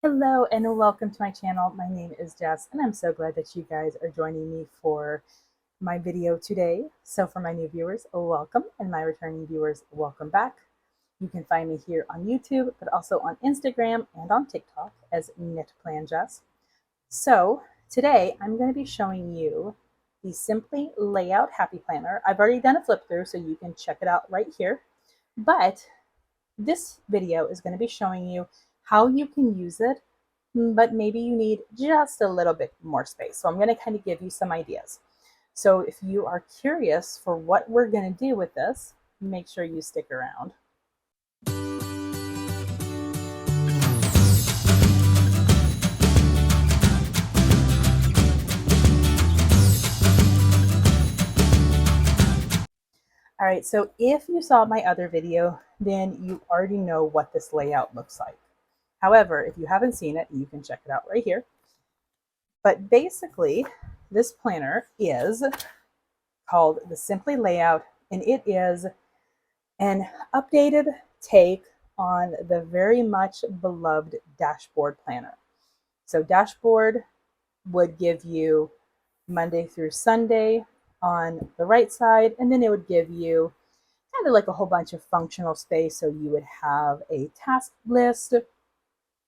Hello and welcome to my channel. My name is Jess and I'm so glad that you guys are joining me for my video today. So for my new viewers, welcome, and my returning viewers, welcome back. You can find me here on YouTube, but also on Instagram and on TikTok as Knit Plan Jess. So today I'm going to be showing you the Simply Layout Happy Planner. I've already done a flip through, so you can check it out right here. But this video is going to be showing you how you can use it, but maybe you need just a little bit more space. So I'm going to kind of give you some ideas. So if you are curious for what we're going to do with this, make sure you stick around. All right, so if you saw my other video, then you already know what this layout looks like. However, if you haven't seen it, you can check it out right here. But basically, this planner is called the Simply Layout, and it is an updated take on the very much beloved dashboard planner. So dashboard would give you Monday through Sunday on the right side, and then it would give you kind of like a whole bunch of functional space. So you would have a task list,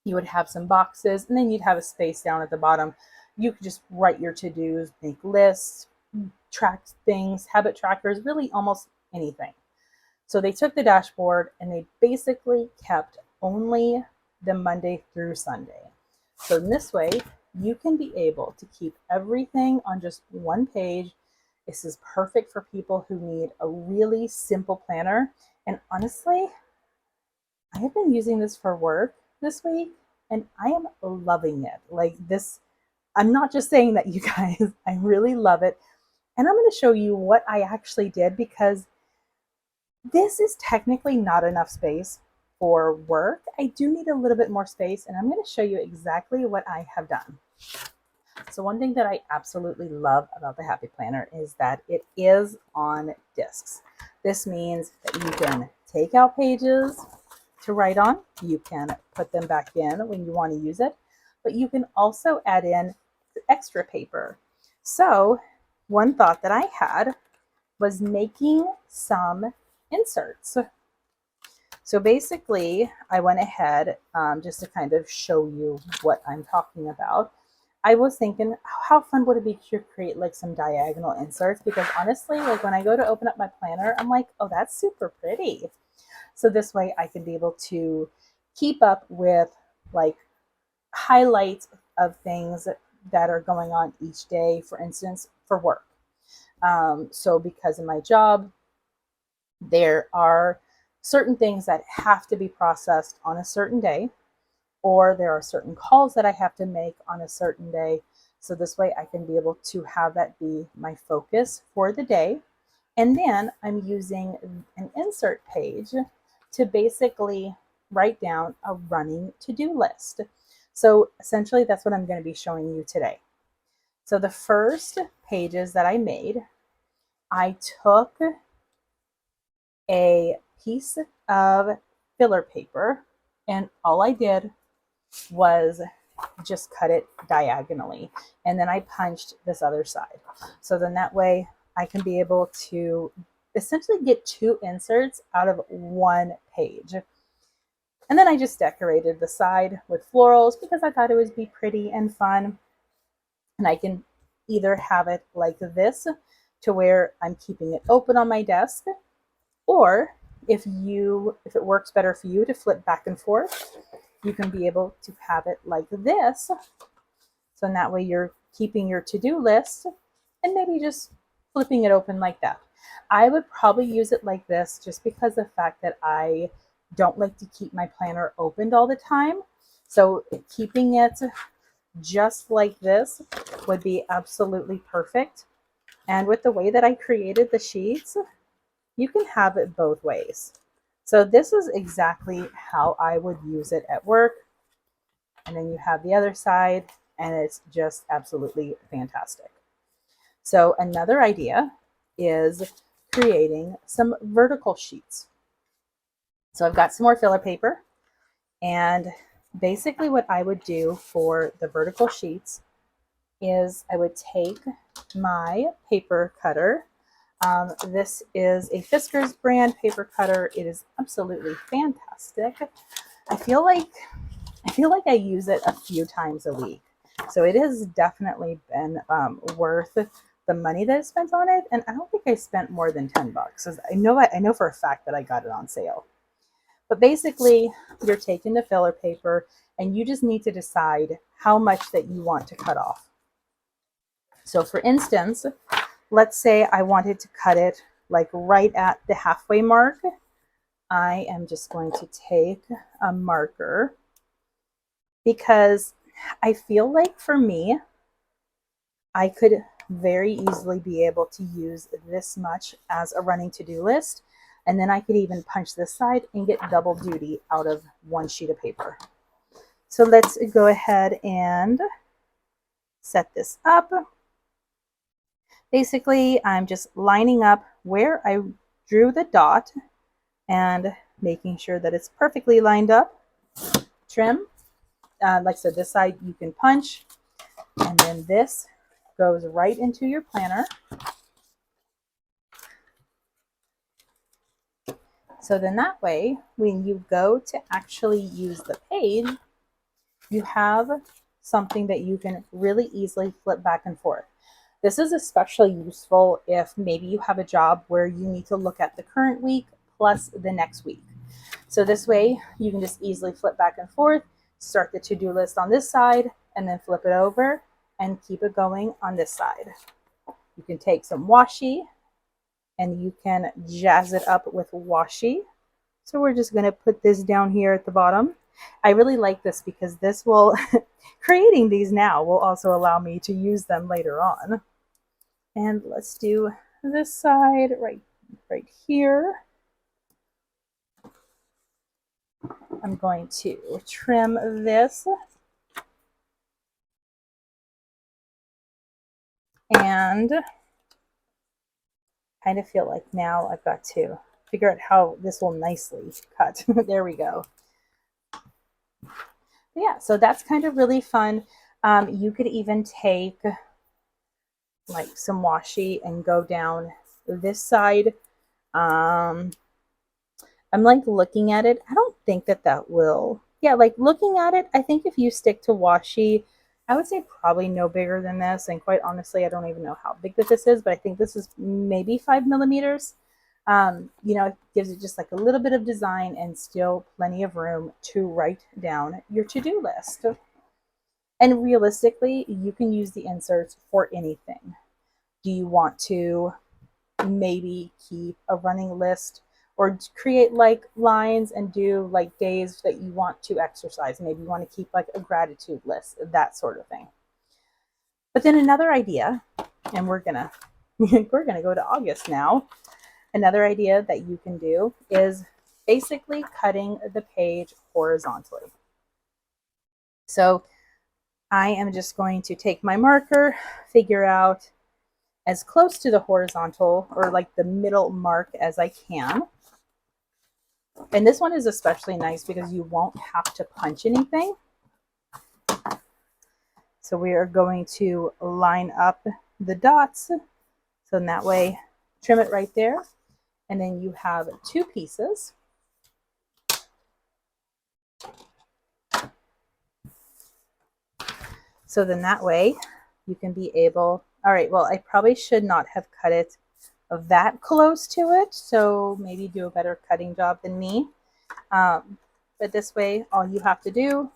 you would have some boxes, and then you'd have a space down at the bottom. You could just write your to-dos, make lists, track things, habit trackers, really almost anything. So they took the dashboard and they basically kept only the Monday through Sunday. So in this way, you can be able to keep everything on just one page. This is perfect for people who need a really simple planner. And honestly, I have been using this for work this week and I am loving it. Like this, I'm not just saying that, you guys, I really love it. And I'm going to show you what I actually did, because this is technically not enough space for work. I do need a little bit more space, and I'm going to show you exactly what I have done. So one thing that I absolutely love about the Happy Planner is that it is on discs. This means that you can take out pages to write on, you can put them back in when you want to use it, but you can also add in extra paper. So one thought that I had was making some inserts. So basically, I went ahead, just to kind of show you what I'm talking about. I was thinking, how fun would it be to create like some diagonal inserts? Because honestly, like when I go to open up my planner, I'm like, oh, that's super pretty. So this way I can be able to keep up with like highlights of things that are going on each day, for instance, for work. So because of my job, there are certain things that have to be processed on a certain day, or there are certain calls that I have to make on a certain day. So this way I can be able to have that be my focus for the day. And then I'm using an insert page to basically write down a running to-do list. So essentially that's what I'm going to be showing you today. So the first pages that I made, I took a piece of filler paper and all I did was just cut it diagonally, and then I punched this other side. So then that way I can be able to essentially get two inserts out of one page. And then I just decorated the side with florals because I thought it would be pretty and fun. And I can either have it like this to where I'm keeping it open on my desk, or if it works better for you to flip back and forth, you can be able to have it like this. So in that way you're keeping your to-do list and maybe just flipping it open like that. I would probably use it like this just because of the fact that I don't like to keep my planner opened all the time. So keeping it just like this would be absolutely perfect. And with the way that I created the sheets, you can have it both ways. So this is exactly how I would use it at work. And then you have the other side, and it's just absolutely fantastic. So another idea is creating some vertical sheets. So I've got some more filler paper, and basically what I would do for the vertical sheets is I would take my paper cutter. This is a Fiskars brand paper cutter. It is absolutely fantastic. I feel like I use it a few times a week. So it has definitely been worth the money that I spent on it. And I don't think I spent more than $10. I know for a fact that I got it on sale. But basically, you're taking the filler paper and you just need to decide how much that you want to cut off. So for instance, let's say I wanted to cut it like right at the halfway mark. I am just going to take a marker because I feel like for me, I could very easily be able to use this much as a running to-do list. And then I could even punch this side and get double duty out of one sheet of paper. So let's go ahead and set this up. Basically, I'm just lining up where I drew the dot and making sure that it's perfectly lined up. Trim. Like I said, this side you can punch, and then this goes right into your planner. So then that way, when you go to actually use the page, you have something that you can really easily flip back and forth. This is especially useful if maybe you have a job where you need to look at the current week plus the next week. So this way you can just easily flip back and forth, start the to-do list on this side, and then flip it over and keep it going on this side. You can take some washi and you can jazz it up with washi. So we're just going to put this down here at the bottom. I really like this because this will, creating these now will also allow me to use them later on. And let's do this side right here. I'm going to trim this. And kind of feel like now I've got to figure out how this will nicely cut. There we go. Yeah, so that's kind of really fun. You could even take like some washi and go down this side. I'm like looking at it. I don't think that will, yeah, like looking at it, I think if you stick to washi, I would say probably no bigger than this. And quite honestly, I don't even know how big that this is, but I think this is maybe 5 millimeters. You know, it gives it just like a little bit of design and still plenty of room to write down your to-do list. And realistically, you can use the inserts for anything. Do you want to maybe keep a running list or create like lines and do like days that you want to exercise? Maybe you want to keep like a gratitude list, that sort of thing. But then another idea, and we're gonna go to August now. Another idea that you can do is basically cutting the page horizontally. So I am just going to take my marker, figure out as close to the horizontal or like the middle mark as I can. And this one is especially nice because you won't have to punch anything. So we are going to line up the dots. So in that way, trim it right there. And then you have two pieces. So then that way you can be able, all right, well, I probably should not have cut it that close to it. So maybe do a better cutting job than me. But this way, all you have to do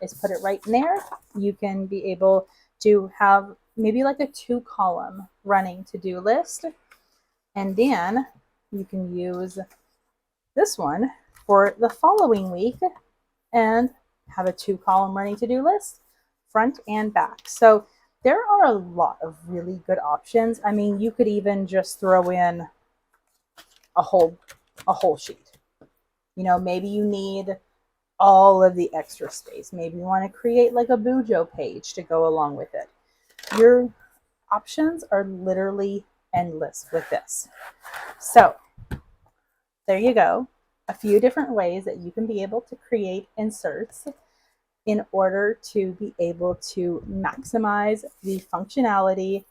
is put it right in there. You can be able to have maybe like a 2-column running to-do list. And then you can use this one for the following week and have a 2-column running to-do list, front and back. So there are a lot of really good options. I mean, you could even just throw in a whole sheet. You know, maybe you need all of the extra space. Maybe you want to create like a Bujo page to go along with it. Your options are literally endless with this. So there you go. a few different ways that you can be able to create inserts in order to be able to maximize the functionality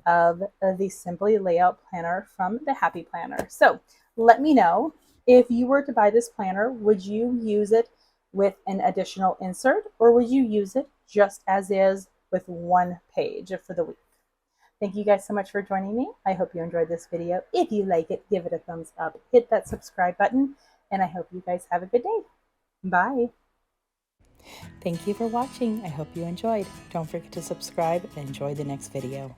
of the Simply Layout Planner from the Happy Planner. So let me know, if you were to buy this planner, would you use it with an additional insert, or would you use it just as is with one page for the week? Thank you guys so much for joining me. I hope you enjoyed this video. If you like it, give it a thumbs up, hit that subscribe button, and I hope you guys have a good day. Bye. Thank you for watching. I hope you enjoyed. Don't forget to subscribe and enjoy the next video.